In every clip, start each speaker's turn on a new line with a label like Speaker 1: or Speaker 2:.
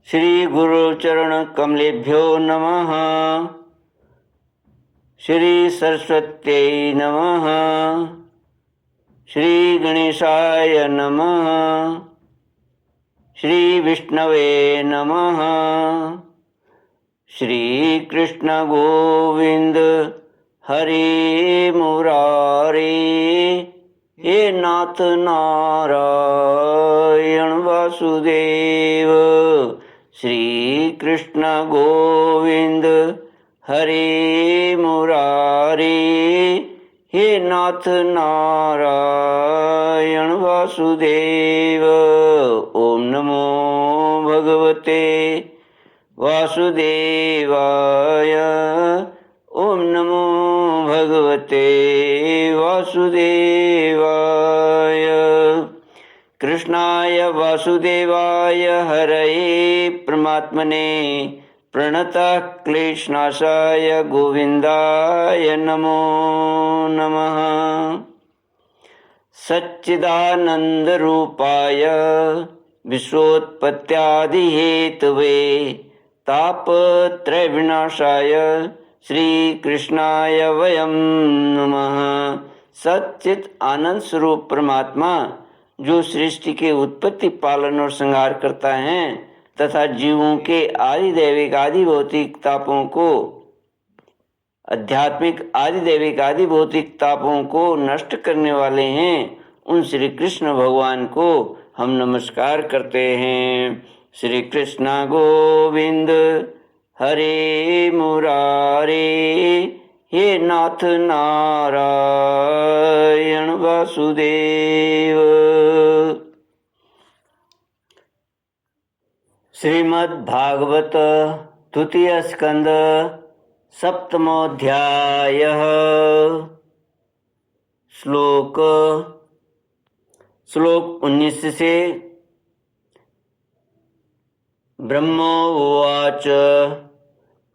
Speaker 1: श्री गुरुचरण कमलेभ्यो नमः। श्री सरस्वत्यै नमः। श्री गणेशाय नमः। श्री विष्णवे नमः। श्री कृष्ण गोविंद हरे मुरारे, हे नाथ नारायण वासुदेव। श्री कृष्ण गोविंद हरे मुरारे, हे नाथ नारायण वासुदेव। ओम नमो भगवते वासुदेवाय। ओम नमो भगवते वासुदेवाय। कृष्णाय वासुदेवाय हरये परमात्मने प्रणतः क्लेशनाशाय गोविंदाय नमो नमः। सच्चिदानंदरूपाय विश्वोत्पत्त्यादिहेतवे तापत्रयविनाशाय श्रीकृष्णाय वयं नमः। सच्चित आनंद स्वरूप परमात्मा जो सृष्टि के उत्पत्ति, पालन और संहार करता है तथा जीवों के आदि दैविक आदि भौतिक तापों को, आध्यात्मिक आदि दैविक आदि भौतिक तापों को नष्ट करने वाले हैं, उन श्री कृष्ण भगवान को हम नमस्कार करते हैं। श्री कृष्ण गोविंद हरे मुरारे, हे नाथ नारायण वासुदेव। श्रीमद्भागवत द्वितीय स्कंद सप्तमोऽध्यायः। श्लोक 19 से। ब्रह्मोवाच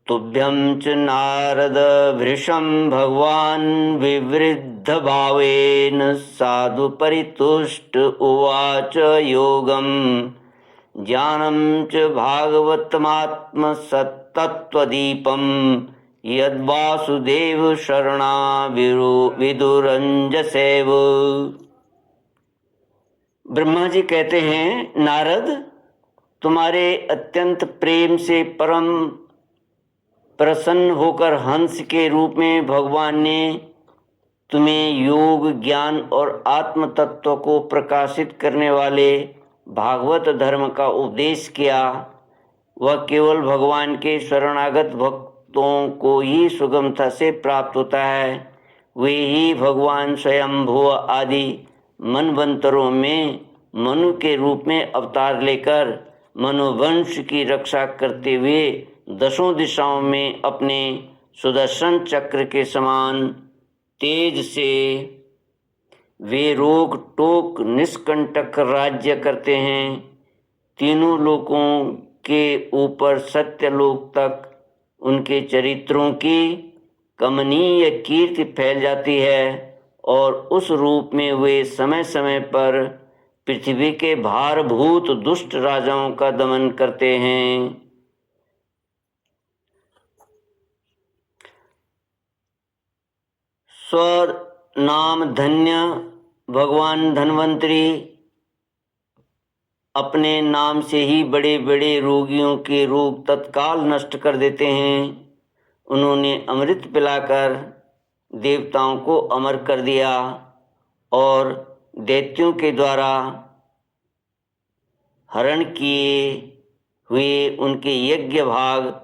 Speaker 1: तुभ्यं च नारद भृशं भगवान् विवृद्धभावेन साधु परितुष्ट उवाच योगं ज्ञानं च भागवतमात्मसत्तत्त्वदीपं यद्वासुदेव शरणा विदुरञ्जसेव। ब्रह्मा जी कहते हैं, नारद, तुम्हारे अत्यंत प्रेम से परम प्रसन्न होकर हंस के रूप में भगवान ने तुम्हें योग, ज्ञान और आत्म तत्व को प्रकाशित करने वाले भागवत धर्म का उपदेश किया। वह केवल भगवान के शरणागत भक्तों को ही सुगमता से प्राप्त होता है। वे ही भगवान स्वयंभुव आदि मनवंतरों में मनु के रूप में अवतार लेकर मनुवंश की रक्षा करते हुए दसों दिशाओं में अपने सुदर्शन चक्र के समान तेज से वे रोक टोक निष्कंटक राज्य करते हैं। तीनों लोकों के ऊपर सत्यलोक तक उनके चरित्रों की कमनीय कीर्ति फैल जाती है और उस रूप में वे समय समय पर पृथ्वी के भारभूत दुष्ट राजाओं का दमन करते हैं। स्वनाम धन्य भगवान धन्वंतरी अपने नाम से ही बड़े बड़े रोगियों के रोग तत्काल नष्ट कर देते हैं। उन्होंने अमृत पिलाकर देवताओं को अमर कर दिया और दैत्यों के द्वारा हरण किए हुए उनके यज्ञ भाग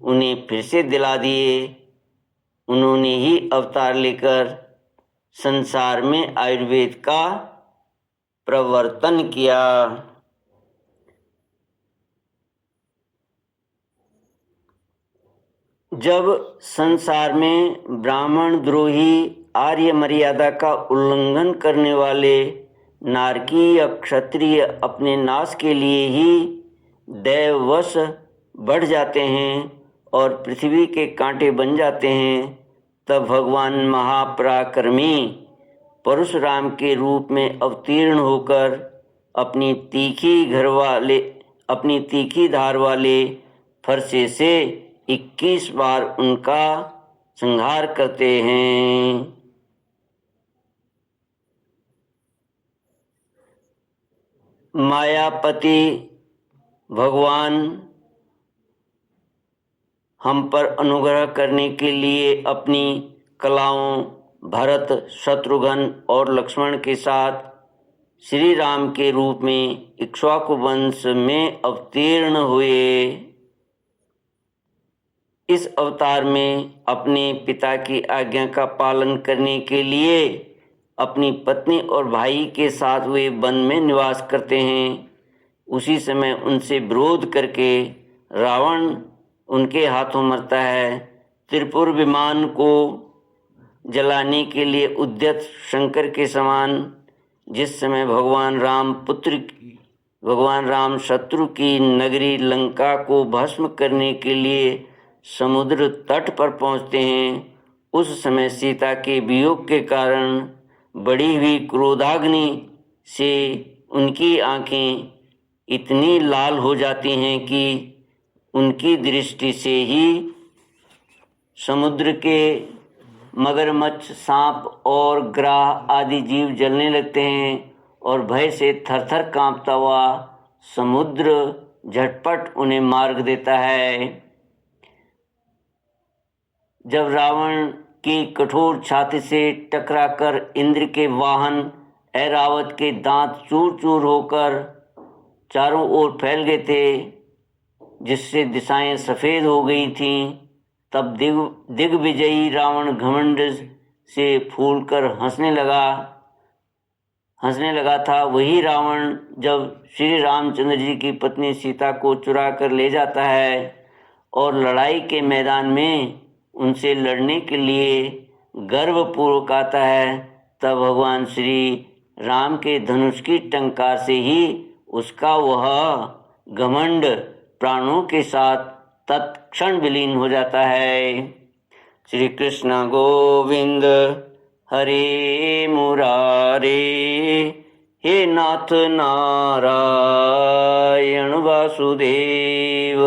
Speaker 1: उन्हें फिर से दिला दिए। उन्होंने ही अवतार लेकर संसार में आयुर्वेद का प्रवर्तन किया। जब संसार में ब्राह्मण द्रोही, आर्य मर्यादा का उल्लंघन करने वाले नारकीय क्षत्रिय अपने नाश के लिए ही दैववश बढ़ जाते हैं और पृथ्वी के कांटे बन जाते हैं, तब भगवान महापराक्रमी परशुराम के रूप में अवतीर्ण होकर अपनी तीखी अपनी तीखी धार वाले फरसे से 21 बार उनका संहार करते हैं। मायापति भगवान हम पर अनुग्रह करने के लिए अपनी कलाओं भरत, शत्रुघ्न और लक्ष्मण के साथ श्री राम के रूप में इक्ष्वाकु वंश में अवतीर्ण हुए। इस अवतार में अपने पिता की आज्ञा का पालन करने के लिए अपनी पत्नी और भाई के साथ वे वन में निवास करते हैं। उसी समय उनसे विरोध करके रावण उनके हाथों मरता है। त्रिपुर विमान को जलाने के लिए उद्यत शंकर के समान जिस समय भगवान राम शत्रु की नगरी लंका को भस्म करने के लिए समुद्र तट पर पहुंचते हैं, उस समय सीता के वियोग के कारण बढ़ी हुई क्रोधाग्नि से उनकी आंखें इतनी लाल हो जाती हैं कि उनकी दृष्टि से ही समुद्र के मगरमच्छ, सांप और ग्राह आदि जीव जलने लगते हैं और भय से थरथर कांपता हुआ समुद्र झटपट उन्हें मार्ग देता है। जब रावण की कठोर छाती से टकराकर इंद्र के वाहन ऐरावत के दांत चूर चूर होकर चारों ओर फैल गए थे, जिससे दिशाएं सफ़ेद हो गई थीं, तब दिग्विजयी रावण घमंड से फूलकर हंसने लगा था। वही रावण जब श्री रामचंद्र जी की पत्नी सीता को चुरा कर ले जाता है और लड़ाई के मैदान में उनसे लड़ने के लिए गर्वपूर्वक आता है, तब भगवान श्री राम के धनुष की टंकार से ही उसका वह घमंड प्राणों के साथ तत्क्षण विलीन हो जाता है। श्री कृष्ण गोविंद हरे मुरारे, हे नाथ नारायण वासुदेव।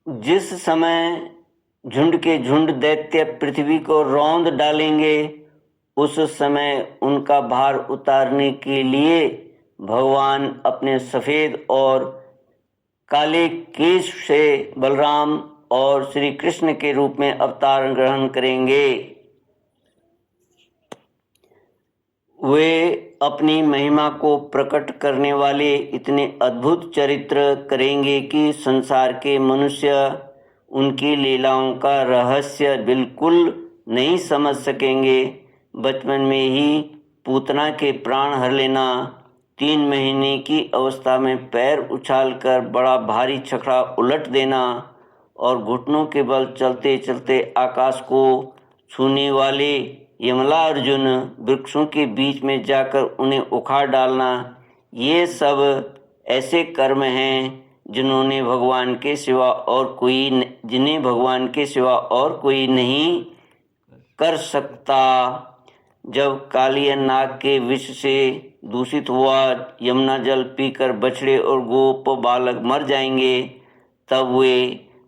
Speaker 1: जिस समय झुंड के झुंड दैत्य पृथ्वी को रौंद डालेंगे, उस समय उनका भार उतारने के लिए भगवान अपने सफ़ेद और काले केश से बलराम और श्री कृष्ण के रूप में अवतार ग्रहण करेंगे। वे अपनी महिमा को प्रकट करने वाले इतने अद्भुत चरित्र करेंगे कि संसार के मनुष्य उनकी लीलाओं का रहस्य बिल्कुल नहीं समझ सकेंगे। बचपन में ही पूतना के प्राण हर लेना, 3 महीने की अवस्था में पैर उछालकर बड़ा भारी छकड़ा उलट देना और घुटनों के बल चलते चलते आकाश को छूने वाले यमला अर्जुन वृक्षों के बीच में जाकर उन्हें उखाड़ डालना, ये सब ऐसे कर्म हैं जिन्हें भगवान के सिवा और कोई नहीं कर सकता। जब कालिया नाग के विष से दूषित हुआ यमुना जल पीकर बछड़े और गोप बालक मर जाएंगे, तब वे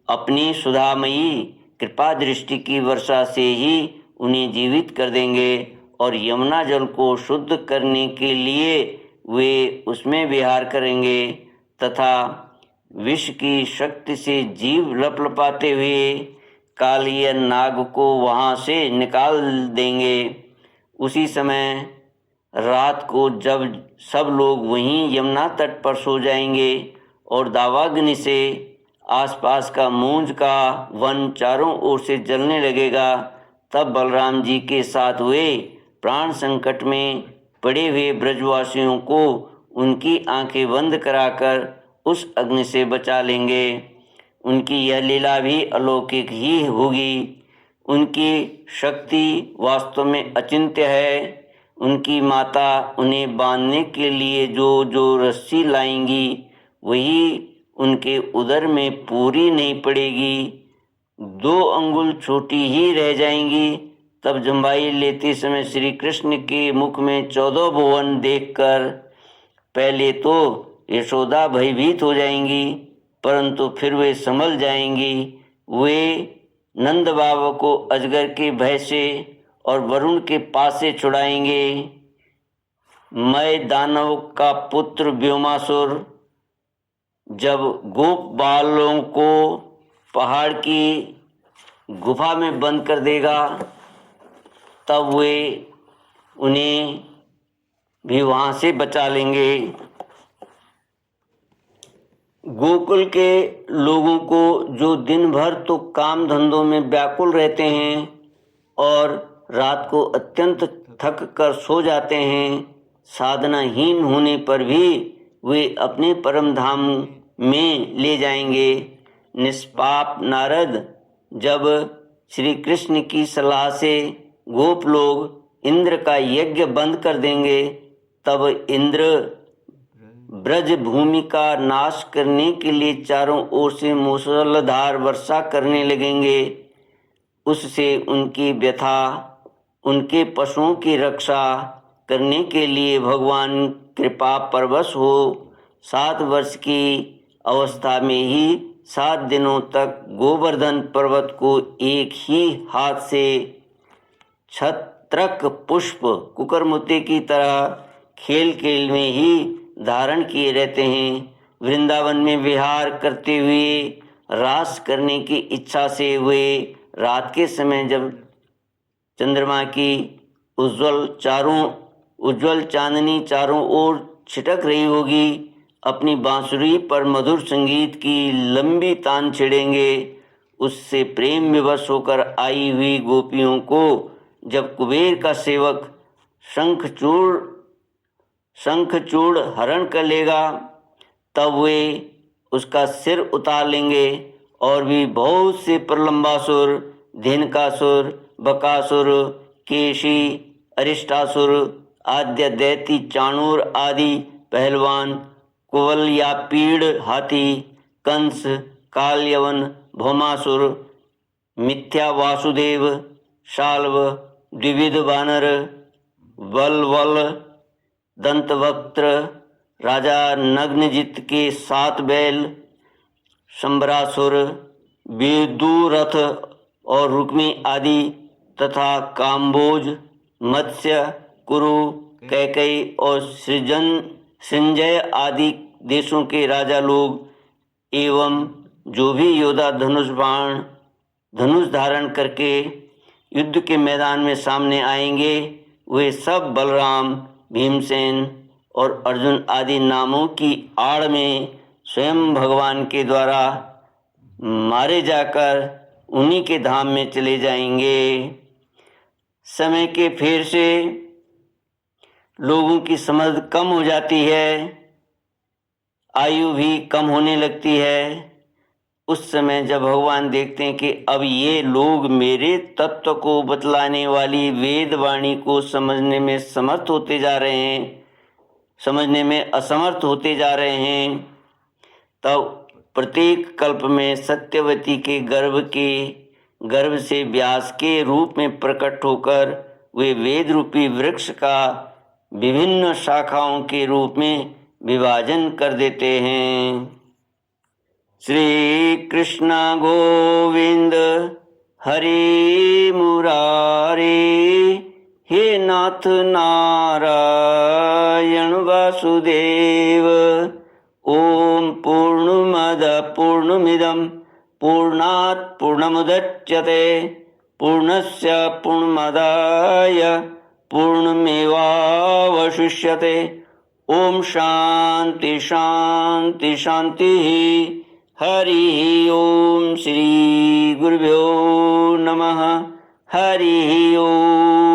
Speaker 1: अपनी सुधामयी कृपा दृष्टि की वर्षा से ही उन्हें जीवित कर देंगे और यमुना जल को शुद्ध करने के लिए वे उसमें विहार करेंगे तथा विष की शक्ति से जीव लपलपाते हुए कालिया नाग को वहाँ से निकाल देंगे। उसी समय रात को जब सब लोग वहीं यमुना तट पर सो जाएंगे और दावाग्नि से आसपास का मूंज का वन चारों ओर से जलने लगेगा, तब बलराम जी के साथ वे प्राण संकट में पड़े हुए ब्रजवासियों को उनकी आंखें बंद कराकर उस अग्नि से बचा लेंगे। उनकी यह लीला भी अलौकिक ही होगी। उनकी शक्ति वास्तव में अचिंत्य है। उनकी माता उन्हें बांधने के लिए जो रस्सी लाएंगी वही उनके उदर में पूरी नहीं पड़ेगी, 2 अंगुल छोटी ही रह जाएंगी, तब जम्बाई लेते समय श्री कृष्ण के मुख में 14 भुवन देखकर पहले तो यशोदा भयभीत हो जाएंगी, परंतु फिर वे संभल जाएंगी। वे नंद बाबा को अजगर के भय से और वरुण के पास से छुड़ाएंगे। मैं दानव का पुत्र व्योमासुर जब गोप बालों को पहाड़ की गुफा में बंद कर देगा, तब वे उन्हें भी वहाँ से बचा लेंगे। गोकुल के लोगों को जो दिन भर तो काम धंधों में व्याकुल रहते हैं और रात को अत्यंत थक कर सो जाते हैं, साधनाहीन होने पर भी वे अपने परम धाम में ले जाएंगे। निष्पाप नारद जब श्री कृष्ण की सलाह से गोप लोग इंद्र का यज्ञ बंद कर देंगे, तब इंद्र ब्रज भूमि का नाश करने के लिए चारों ओर से मूसलाधार वर्षा करने लगेंगे। उससे उनकी व्यथा, उनके पशुओं की रक्षा करने के लिए भगवान कृपा परवश हो 7 वर्ष की अवस्था में ही 7 दिनों तक गोवर्धन पर्वत को एक ही हाथ से छत्रक पुष्प कुकरमुत्ते की तरह खेल खेल में ही धारण किए रहते हैं। वृंदावन में विहार करते हुए रास करने की इच्छा से वे रात के समय जब चंद्रमा की उज्जवल चांदनी चारों ओर छिटक रही होगी, अपनी बांसुरी पर मधुर संगीत की लंबी तान छेड़ेंगे। उससे प्रेम विवश होकर आई हुई गोपियों को जब कुबेर का सेवक शंखचूड़ हरण कर लेगा, तब वे उसका सिर उतार लेंगे और भी बहुत से प्रलंबासुर, धेनुकासुर, बकासुर, केशी, अरिष्टासुर, आद्य दैती, चाणूर आदि पहलवान, कुवलयापीड़ हाथी, कंस, कालयवन, भौमासुर, मिथ्या वासुदेव, शाल्व, द्विविध वानर, वल्वल, दंतवक्त्र, राजा नग्नजित के 7 बैल, शंबरासुर, विदुरथ और रुक्मी आदि तथा काम्बोज, मत्स्य, कुरु, कैकई और संजय आदि देशों के राजा लोग एवं जो भी योद्धा धनुष धारण करके युद्ध के मैदान में सामने आएंगे, वे सब बलराम, भीमसेन और अर्जुन आदि नामों की आड़ में स्वयं भगवान के द्वारा मारे जाकर उन्हीं के धाम में चले जाएंगे। समय के फेर से लोगों की समझ कम हो जाती है, आयु भी कम होने लगती है। उस समय जब भगवान देखते हैं कि अब ये लोग मेरे तत्व को बतलाने वाली वेद वाणी को समझने में असमर्थ होते जा रहे हैं, तब प्रत्येक कल्प में सत्यवती के गर्भ से व्यास के रूप में प्रकट होकर वे वेद रूपी वृक्ष का विभिन्न शाखाओं के रूप में विभाजन कर देते हैं। श्री कृष्ण गोविंद हरि मुरारी, हे नाथ नारायण वासुदेव। ओम पूर्णमद पूर्णमिदं पूर्णात् पूर्णमुदच्यते पूर्णस्य पूर्णमादाय पूर्णमेवावशिष्यते। ओम शांति शांति शांति। हरि ओम। श्री गुरुभ्यो नमः। हरि ओम।